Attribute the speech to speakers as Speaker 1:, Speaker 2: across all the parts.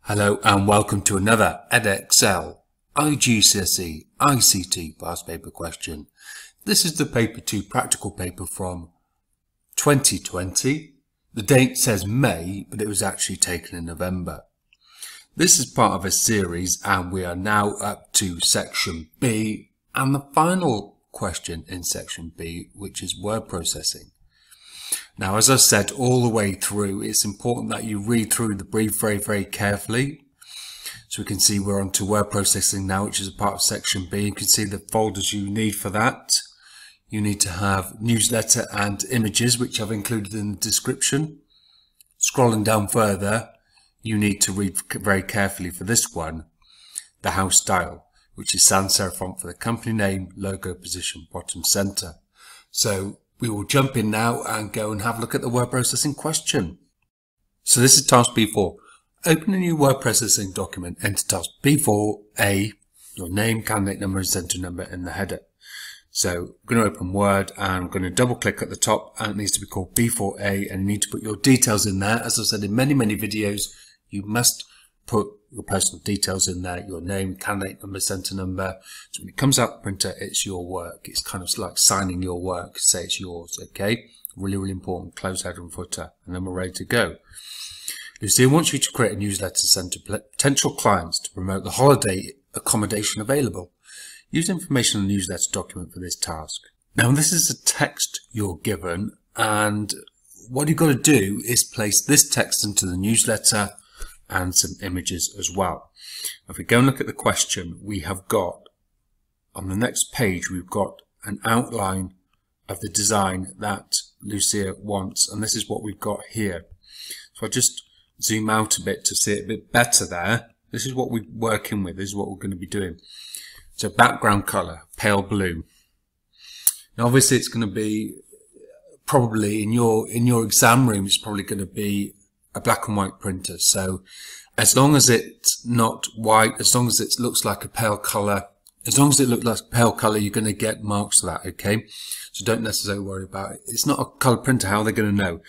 Speaker 1: Hello and welcome to another Edexcel iGCSE ICT past paper question. This is the paper 2 practical paper from 2020. The date says May, but it was actually taken in November. This is part of a series and we are now up to section B and the final question in section B, which is word processing. Now, as I said all the way through, it's important that you read through the brief very carefully. So we can see we're on to word processing now, which is a part of section B. You can see the folders you need for that. You need to have newsletter and images, which I've included in the description. Scrolling down further, you need to read very carefully for this one, the house style, which is sans serif font for the company name, logo, position, bottom center. So we will jump in now and go and have a look at the word processing question. So this is task B4. Open a new word processing document. Enter task B4A, your name, candidate number and center number in the header. So I'm going to open Word and I'm going to double click at the top and it needs to be called B4A and you need to put your details in there. As I've said in many videos, you must put your personal details in there, your name, candidate number, center number. So when it comes out the printer, it's your work. It's kind of like signing your work, say it's yours, okay? Really important. Close header and footer, and then we're ready to go. Lucia wants you to create a newsletter to send to potential clients to promote the holiday accommodation available. Use information in the newsletter document for this task. Now this is a text you're given, and what you've got to do is place this text into the newsletter and some images as well. If we go and look at the question, we have got, on the next page, we've got an outline of the design that Lucia wants, and this is what we've got here. So I'll just zoom out a bit to see it a bit better there. This is what we're working with, this is what we're going to be doing. So background colour, pale blue. Now obviously it's going to be, probably in your exam room, it's probably going to be a black and white printer. So as long as it's not white, as long as it looks like a pale colour, you're going to get marks for that, okay? So don't necessarily worry about it. It's not a colour printer, how are they going to know?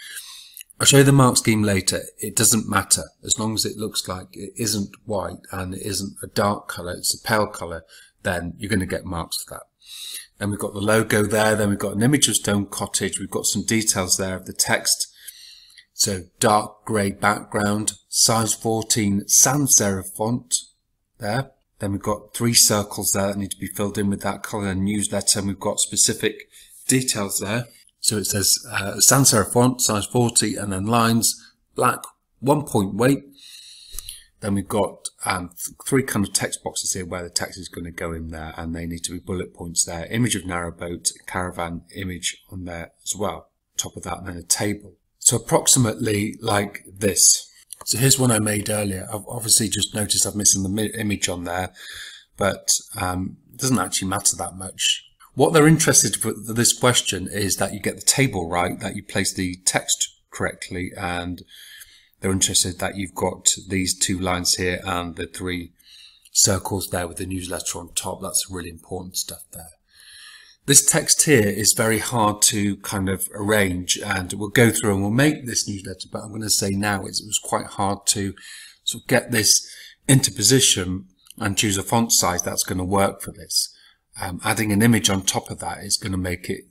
Speaker 1: I'll show you the mark scheme later. It doesn't matter. As long as it looks like it isn't white and it isn't a dark colour, it's a pale colour, then you're going to get marks for that. Then we've got the logo there, then we've got an image of Stone Cottage, we've got some details there of the text. So dark grey background, size 14 sans serif font there. Then we've got 3 circles there that need to be filled in with that colour and newsletter, and we've got specific details there. So it says sans serif font, size 40, and then lines, black, 1 point weight. Then we've got 3 kind of text boxes here where the text is going to go in there, and they need to be bullet points there. Image of narrowboat, caravan image on there as well. Top of that, and then a table. So approximately like this. So here's one I made earlier. I've obviously just noticed I've missing the image on there, but it doesn't actually matter that much. What they're interested for this question is that you get the table right, that you place the text correctly, and they're interested that you've got these 2 lines here and the 3 circles there with the newsletter on top. That's really important stuff there. This text here is very hard to kind of arrange, and we'll go through and we'll make this newsletter, but I'm going to say now it was quite hard to sort of get this into position and choose a font size that's going to work for this. Adding an image on top of that is going to make it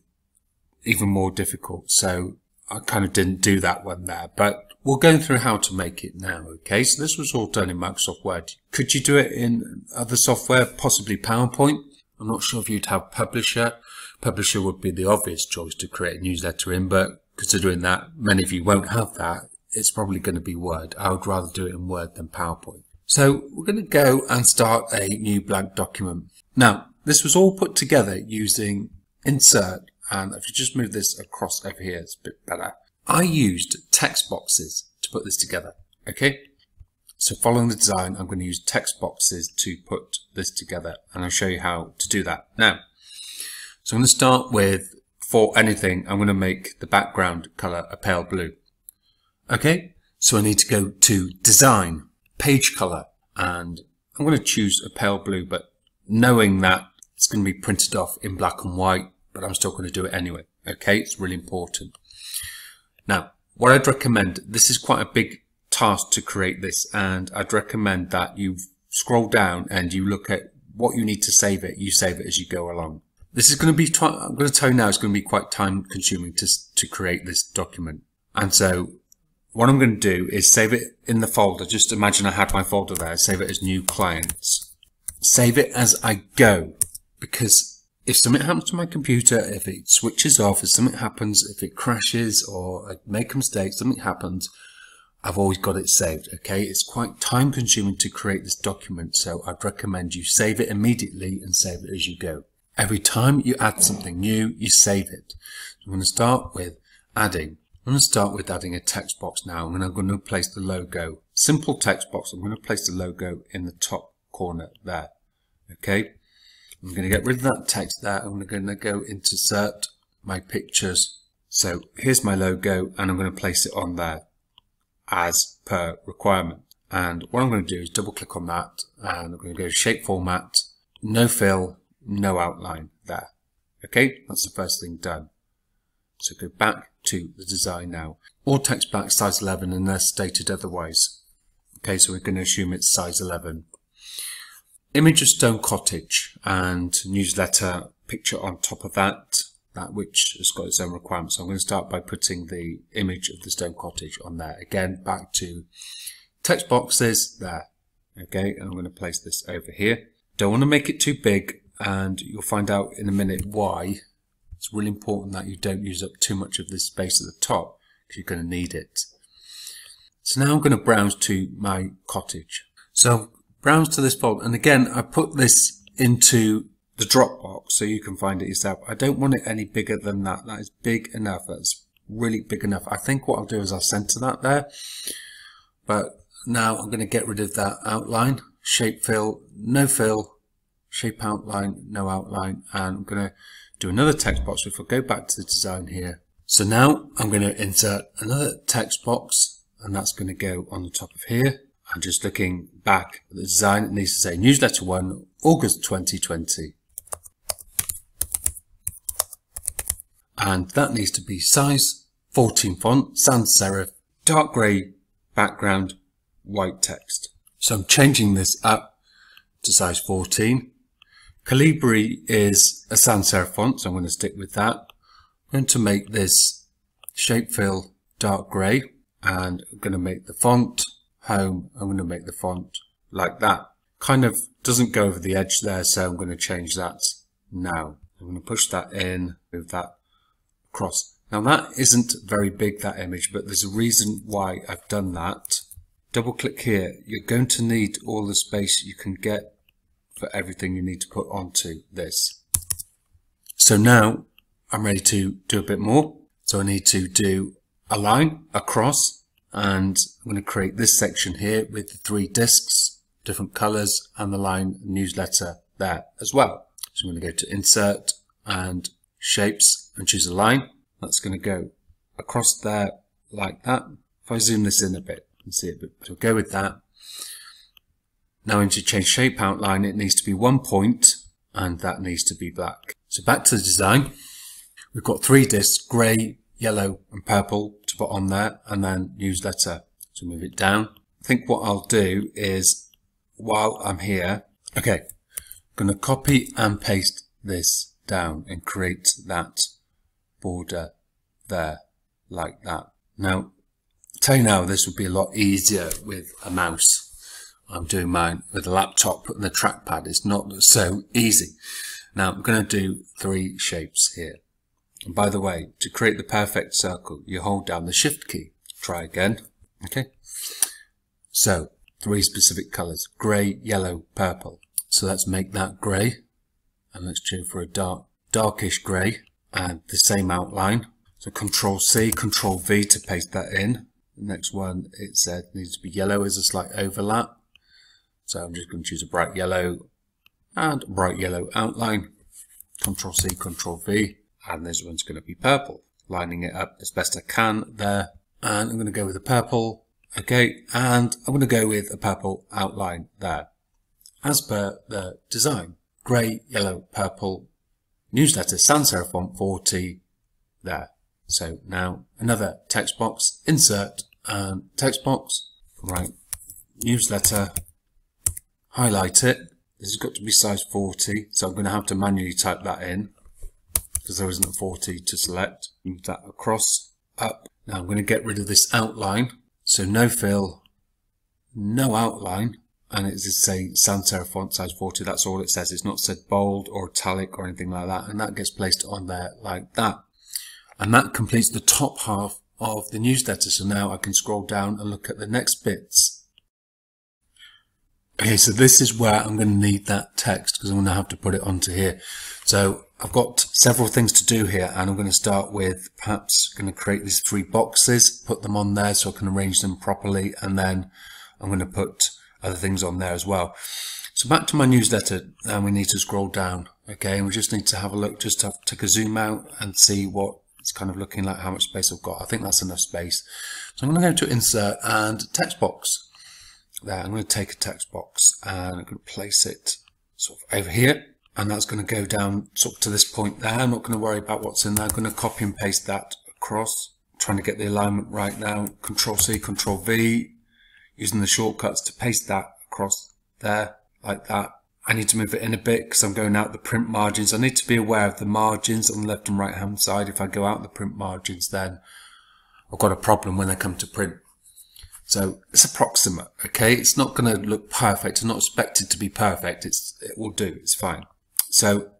Speaker 1: even more difficult, so I kind of didn't do that one there, but we'll go through how to make it now, okay? So this was all done in Microsoft Word. Could you do it in other software, possibly PowerPoint? I'm not sure if you'd have Publisher. Publisher would be the obvious choice to create a newsletter in, but considering that many of you won't have that, it's probably going to be Word. I would rather do it in Word than PowerPoint. So we're going to go and start a new blank document. Now, this was all put together using Insert, and if you just move this across over here, it's a bit better. I used text boxes to put this together, okay? So following the design, I'm going to use text boxes to put this together, and I'll show you how to do that now. So I'm going to start with, for anything, I'm going to make the background colour a pale blue. Okay, so I need to go to Design, Page Colour, and I'm going to choose a pale blue, but knowing that it's going to be printed off in black and white, but I'm still going to do it anyway. Okay, it's really important. Now, what I'd recommend, this is quite a big tasked to create this, and I'd recommend that you scroll down and you look at what you need to save it. You save it as you go along. This is going to be, I'm going to tell you now, it's going to be quite time consuming to create this document. And so what I'm going to do is save it in the folder. Just imagine I had my folder there. Save it as new clients. Save it as I go, because if something happens to my computer, if it switches off, if something happens, if it crashes or I make a mistake, something happens, I've always got it saved. Okay, it's quite time consuming to create this document, so I'd recommend you save it immediately and save it as you go. Every time you add something new, you save it. So I'm going to start with adding. I'm going to start with adding a text box now, and I'm going to place the logo. Simple text box. I'm going to place the logo in the top corner there. Okay, I'm going to get rid of that text there. I'm going to go into insert my pictures. So here's my logo, and I'm going to place it on there as per requirement. And what I'm going to do is double click on that, and I'm going to go to shape format, no fill, no outline there. Okay, that's the first thing done. So go back to the design now. All text black, size 11 unless stated otherwise. Okay, so we're going to assume it's size 11. Image of stone cottage and newsletter picture on top of that which has got its own requirements. So I'm going to start by putting the image of the stone cottage on there. Again, back to text boxes there. Okay, and I'm going to place this over here. Don't want to make it too big, and you'll find out in a minute why. It's really important that you don't use up too much of this space at the top, because you're going to need it. So now I'm going to browse to my cottage. So browse to this folder, and again I put this into the Dropbox so you can find it yourself. I don't want it any bigger than that. That is big enough. That's really big enough. I think what I'll do is I'll center that there. But now I'm going to get rid of that outline. Shape fill, no fill. Shape outline, no outline. And I'm going to do another text box. So if I go back to the design here. So now I'm going to insert another text box, and that's going to go on the top of here. I'm just looking back at the design. It needs to say newsletter 1, August 2020. And that needs to be size 14 font, sans serif, dark grey background, white text. So I'm changing this up to size 14. Calibri is a sans serif font, so I'm going to stick with that. I'm going to make this shape fill dark grey, and I'm going to make the font home. I'm going to make the font like that. Kind of doesn't go over the edge there, so I'm going to change that now. I'm going to push that in, move that across. Now that isn't very big, that image, but there's a reason why I've done that. Double click here. You're going to need all the space you can get for everything you need to put onto this. So now I'm ready to do a bit more. So I need to do a line across, and I'm going to create this section here with the 3 discs, different colors, and the line newsletter there as well. So I'm going to go to insert and shapes and choose a line. That's going to go across there like that. If I zoom this in a bit, you can see it, but we'll go with that. Now I need to change shape outline. It needs to be 1 point, and that needs to be black. So back to the design. We've got 3 discs, grey, yellow and purple to put on there, and then newsletter. So move it down. I think what I'll do is, while I'm here, okay, I'm going to copy and paste this down and create that border there like that. Now, I'll tell you now, this would be a lot easier with a mouse. I'm doing mine with a laptop, putting the trackpad. It's not so easy. Now I'm going to do 3 shapes here. And by the way, to create the perfect circle, you hold down the shift key. Try again. Okay. So 3 specific colors, grey, yellow, purple. So let's make that grey, and let's choose for a darkish grey, and the same outline. So Control C, Control V to paste that in. The next one, it said needs to be yellow as a slight overlap. So I'm just going to choose a bright yellow and a bright yellow outline. Control C, Control V, and this one's going to be purple. Lining it up as best I can there. And I'm going to go with a purple. Okay, and I'm going to go with a purple outline there. As per the design, grey, yellow, purple, newsletter, sans serif font 40 there. So now another text box, insert and text box. Right, newsletter, highlight it. This has got to be size 40, so I'm going to have to manually type that in because there isn't a 40 to select. Move that across, up. Now I'm going to get rid of this outline. So no fill, no outline, and it just say sans serif font size 40. That's all it says. It's not said bold or italic or anything like that, and that gets placed on there like that. And that completes the top half of the newsletter. So now I can scroll down and look at the next bits. Okay, so this is where I'm going to need that text because I'm going to have to put it onto here. So I've got several things to do here, and I'm going to start with perhaps going to create these 3 boxes, put them on there so I can arrange them properly, and then I'm going to put other things on there as well. So back to my newsletter, and we need to scroll down. Okay, and we just need to have a look, just to take a zoom out and see what it's kind of looking like, how much space I've got. I think that's enough space. So I'm going to go to insert and text box. There, I'm going to take a text box and I'm going to place it sort of over here, and that's going to go down sort of to this point there. I'm not going to worry about what's in there. I'm going to copy and paste that across. I'm trying to get the alignment right now. Control C, Control V, using the shortcuts to paste that across there like that. I need to move it in a bit because I'm going out the print margins. I need to be aware of the margins on the left and right hand side. If I go out the print margins, then I've got a problem when they come to print. So it's approximate, okay? It's not going to look perfect. It's not expected to be perfect. It will do. It's fine. So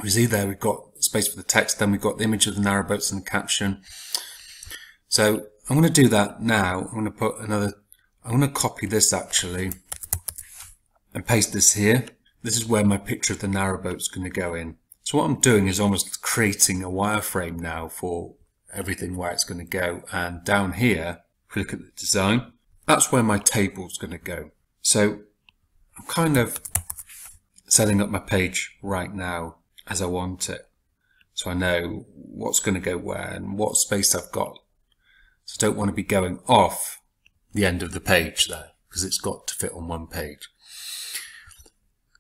Speaker 1: you see there we've got space for the text. Then we've got the image of the narrowboats and the caption. So I'm going to do that now. I'm going to put another. I'm going to copy this actually and paste this here. This is where my picture of the narrowboat's going to go in. So what I'm doing is almost creating a wireframe now for everything where it's going to go. And down here, if we look at the design, that's where my table's going to go. So I'm kind of setting up my page right now as I want it. So I know what's going to go where and what space I've got. So I don't want to be going off the end of the page there because it's got to fit on one page.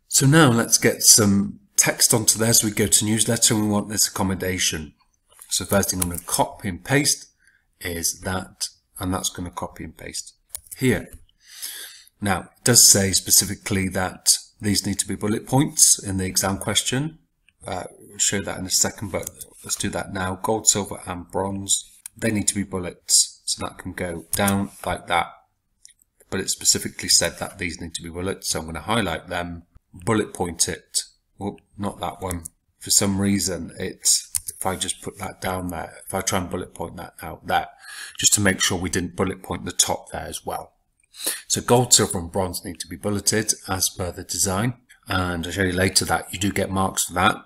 Speaker 1: So now let's get some text onto there. So we go to newsletter and we want this accommodation. So first thing I'm going to copy and paste is that. And that's going to copy and paste here. Now, it does say specifically that these need to be bullet points in the exam question. We'll show that in a second, but let's do that now. Gold, silver, and bronze, they need to be bullets. So that can go down like that. But it specifically said that these need to be bullets. So I'm going to highlight them, bullet point it. Well, not that one. For some reason, if I just put that down there, if I try and bullet point that out there, just to make sure we didn't bullet point the top there as well. So gold, silver and bronze need to be bulleted as per the design. And I'll show you later that you do get marks for that.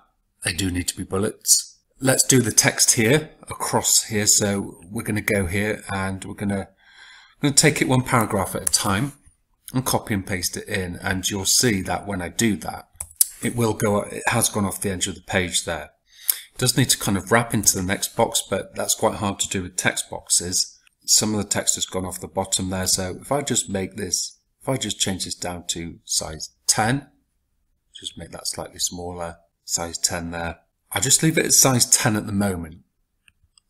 Speaker 1: They do need to be bullets. Let's do the text here, across here. So we're going to go here and we're going to take it one paragraph at a time and copy and paste it in. And you'll see that when I do that, it will go, it has gone off the edge of the page there. It does need to kind of wrap into the next box, but that's quite hard to do with text boxes. Some of the text has gone off the bottom there. So if I just make this, if I just change this down to size 10, just make that slightly smaller, size 10 there. I just leave it at size 10 at the moment.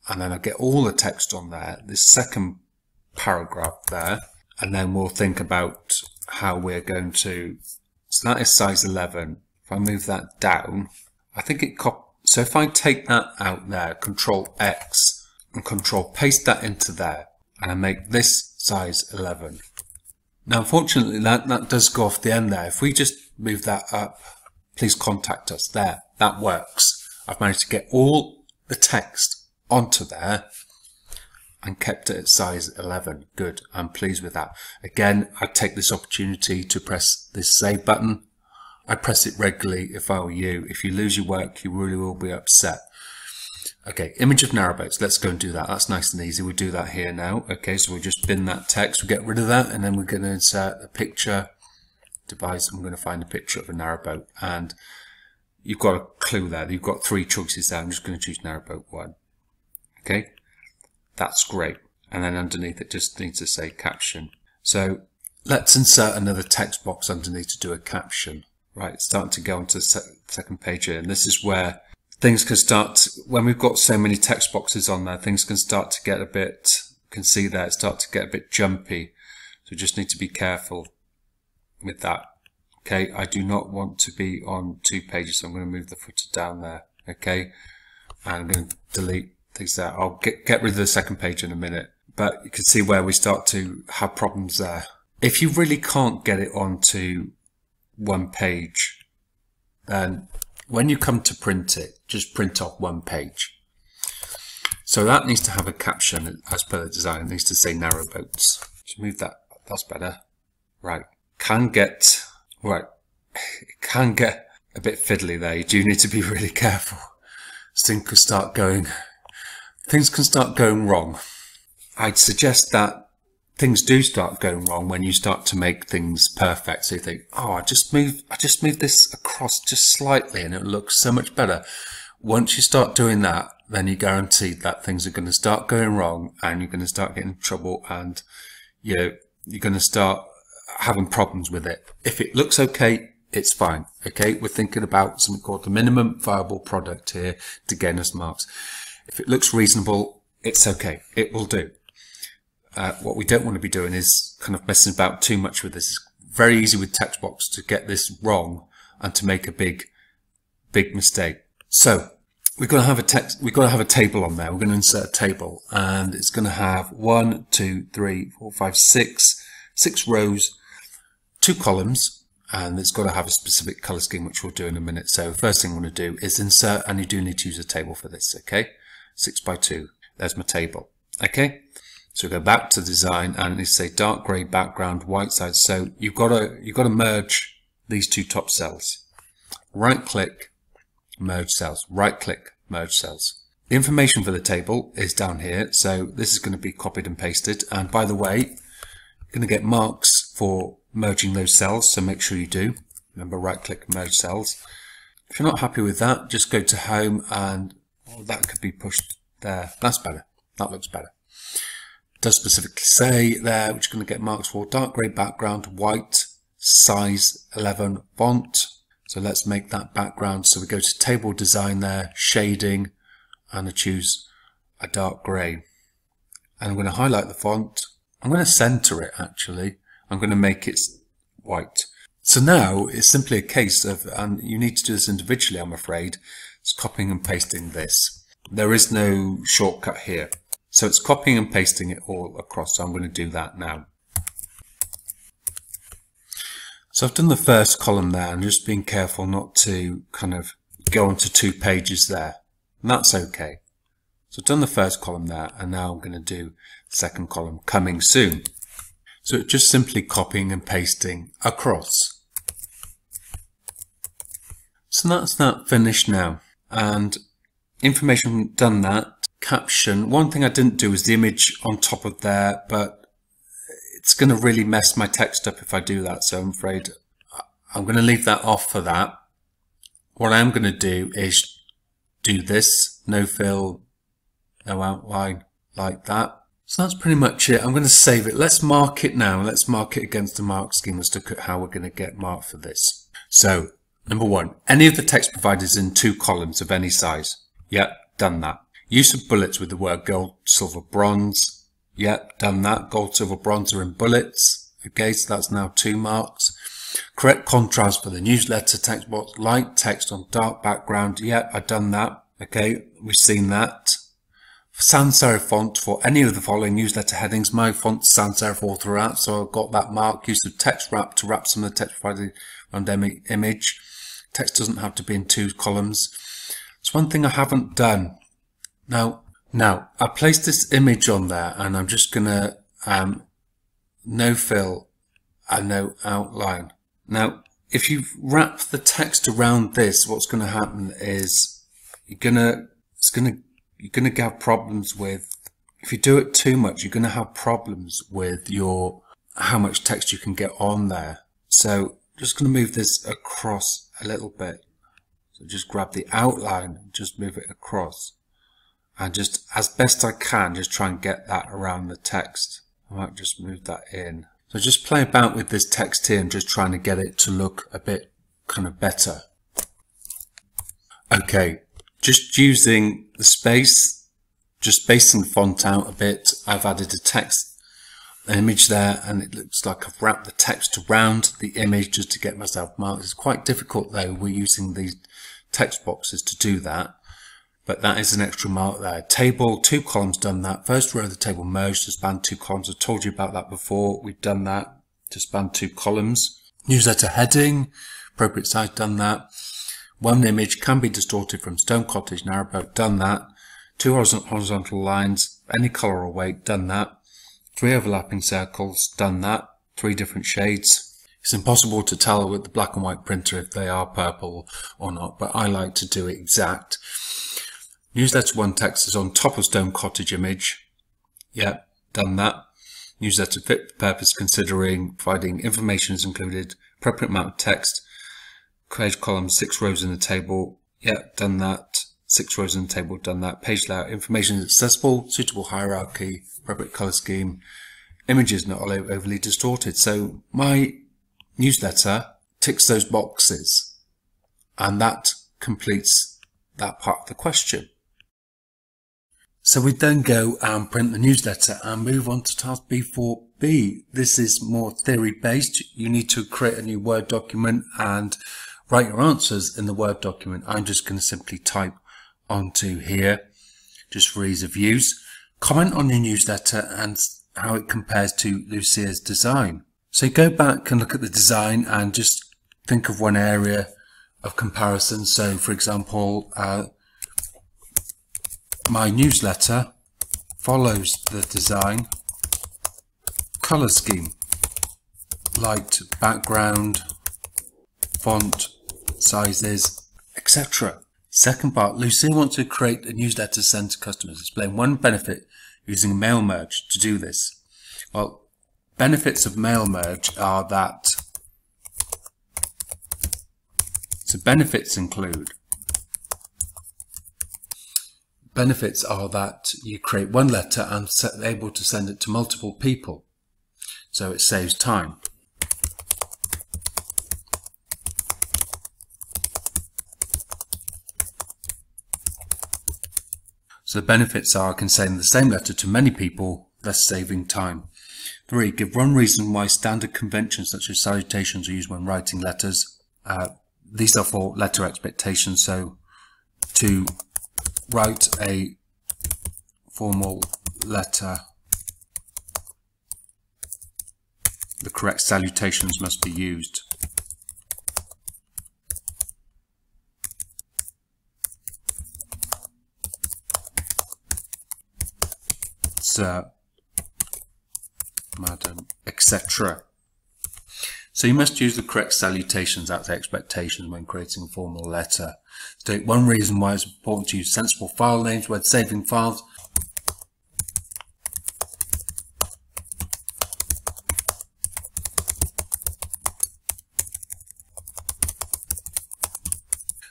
Speaker 1: And then I get all the text on there, this second paragraph there. And then we'll think about how we're going to, so that is size 11. If I move that down, I think it so if I take that out there, Control X and Control paste that into there, and I make this size 11. Now, unfortunately, that does go off the end there. If we just move that up, please contact us there. That works. I've managed to get all the text onto there and kept it at size 11. Good. I'm pleased with that. Again, I take this opportunity to press this save button. I press it regularly if I were you. If you lose your work, you really will be upset. Okay, image of narrowboats. Let's go and do that. That's nice and easy. We do that here now. Okay, so we just bin that text. We get rid of that, and then we're going to insert a picture device. I'm going to find a picture of a narrowboat, and you've got a clue there. You've got 3 choices there. I'm just going to choose narrowboat 1. Okay, that's great. And then underneath it just needs to say caption. So let's insert another text box underneath to do a caption. Right, it's starting to go onto the second page here, and this is where things can start, when we've got so many text boxes on there, things can start to get a bit, you can see there, start to get a bit jumpy. So just need to be careful with that. Okay, I do not want to be on 2 pages, so I'm going to move the footer down there. Okay, and I'm going to delete things there. I'll get rid of the second page in a minute, but you can see where we start to have problems there. If you really can't get it onto 1 page, then when you come to print it, just print off 1 page. So that needs to have a caption as per the design. It needs to say narrowboats. Just move that. That's better. Right. It can get a bit fiddly there. You do need to be really careful. Things can start going wrong. I'd suggest that things do start going wrong when you start to make things perfect. So you think, oh, I just moved this across just slightly and it looks so much better. Once you start doing that, then you're guaranteed that things are going to start going wrong and you're going to start getting in trouble, and you're going to start having problems with it. If it looks okay, it's fine. Okay, we're thinking about something called the minimum viable product here to gain us marks. If it looks reasonable, it's okay. It will do. What we don't want to be doing is kind of messing about too much with this. It's very easy with text box to get this wrong and to make a big mistake. So we've got to have a table on there. We're going to insert a table, and it's going to have 1, 2, 3, 4, 5, 6 rows, 2 columns, and it's got to have a specific color scheme, which we'll do in a minute. So first thing I want to do is insert, and you do need to use a table for this. Okay, 6 by 2. There's my table. Okay, so go back to design, and it say dark grey background, white side. So you've got to merge these 2 top cells. Right click, merge cells. Right click, merge cells. The information for the table is down here, so this is going to be copied and pasted. And by the way, you're going to get marks for merging those cells, so make sure you do. Remember, right click, merge cells. If you're not happy with that, just go to home, and that could be pushed there. That's better. That looks better. It does specifically say there, which you're going to get marks for: dark grey background, white, size 11 font. So let's make that background. So we go to table design there, shading, and I choose a dark grey. And I'm going to highlight the font. I'm going to center it actually. I'm going to make it white. So now it's simply a case of, and you need to do this individually, I'm afraid, it's copying and pasting this. There is no shortcut here. So it's copying and pasting it all across. So I'm going to do that now. So I've done the first column there, and just being careful not to kind of go onto 2 pages there. And that's okay. So I've done the first column there, and now I'm going to do the second column, coming soon. So it's just simply copying and pasting across. So that's that finished now. And information done that. Caption. One thing I didn't do is the image on top of there, but it's going to really mess my text up if I do that. So I'm afraid I'm going to leave that off for that. What I'm going to do is do this. No fill, no outline, like that. So that's pretty much it. I'm going to save it. Let's mark it now. Let's mark it against the mark scheme as to how we're going to get marked for this. So, number 1, any of the text provided is in 2 columns of any size. Yep, done that. Use of bullets with the word gold, silver, bronze. Yep, done that. Gold, silver, bronze are in bullets. Okay, so that's now 2 marks. Correct contrast for the newsletter text box. Light text on dark background. Yep, I've done that. Okay, we've seen that. Sans serif font for any of the following newsletter headings. My font sans serif all throughout, so I've got that mark. Use of text wrap to wrap some of the text provided around image. Text doesn't have to be in 2 columns. It's one thing I haven't done. Now I placed this image on there, and I'm just gonna no fill and no outline. Now, if you wrap the text around this, what's going to happen is you're gonna have problems with, if you do it too much, you're going to have problems with how much text you can get on there. So just going to move this across a little bit. So just grab the outline and just move it across, and just as best I can just try and get that around the text. I might just move that in. So just play about with this text here and just trying to get it to look a bit kind of better. Okay, just using the space, just spacing the font out a bit. I've added a text an image there, and it looks like I've wrapped the text around the image just to get myself marked. It's quite difficult though, we're using these text boxes to do that, but that is an extra mark there. Table, 2 columns, done that. First row of the table merged to span 2 columns. I told you about that before. We've done that to span 2 columns. Newsletter heading, appropriate size, done that. One image can be distorted from stone cottage, narrowboat, done that. 2 horizontal lines, any colour or weight, done that. 3 overlapping circles, done that. 3 different shades. It's impossible to tell with the black and white printer if they are purple or not, but I like to do it exact. Newsletter 1 text is on top of stone cottage image. Yep, done that. Newsletter fit for purpose considering providing information is included, appropriate amount of text, page columns, 6 rows in the table. Yep, done that. 6 rows in the table, done that. Page layout, information is accessible, suitable hierarchy, appropriate colour scheme, images not overly distorted. So my newsletter ticks those boxes, and that completes that part of the question. So we then go and print the newsletter and move on to task B4B. This is more theory based. You need to create a new Word document and write your answers in the Word document. I'm just going to simply type onto here just for ease of use. Comment on your newsletter and how it compares to Lucia's design. So go back and look at the design and just think of one area of comparison. So for example, my newsletter follows the design, color scheme, light background, font sizes, etc. Second part, Lucia wants to create a newsletter sent to customers. Explain one benefit using mail merge to do this. Well, benefits of mail merge are that, so benefits are that you create one letter and able to send it to multiple people, so it saves time. So the benefits are I can send the same letter to many people, thus saving time. 3. Give one reason why standard conventions such as salutations are used when writing letters. These are for letter expectations, so to write a formal letter, the correct salutations must be used. Sir, madam, etc. So you must use the correct salutations as expectations when creating a formal letter. State one reason why it's important to use sensible file names when saving files.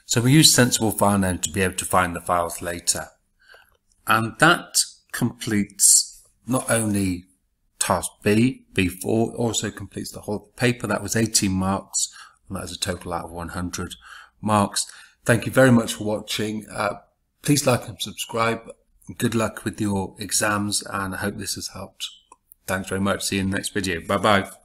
Speaker 1: So we use sensible file names to be able to find the files later. And that completes not only task B, B4, also completes the whole paper. That was 18 marks, and that is a total out of 100 marks. Thank you very much for watching. Please like and subscribe. Good luck with your exams, and I hope this has helped. Thanks very much. See you in the next video. Bye bye.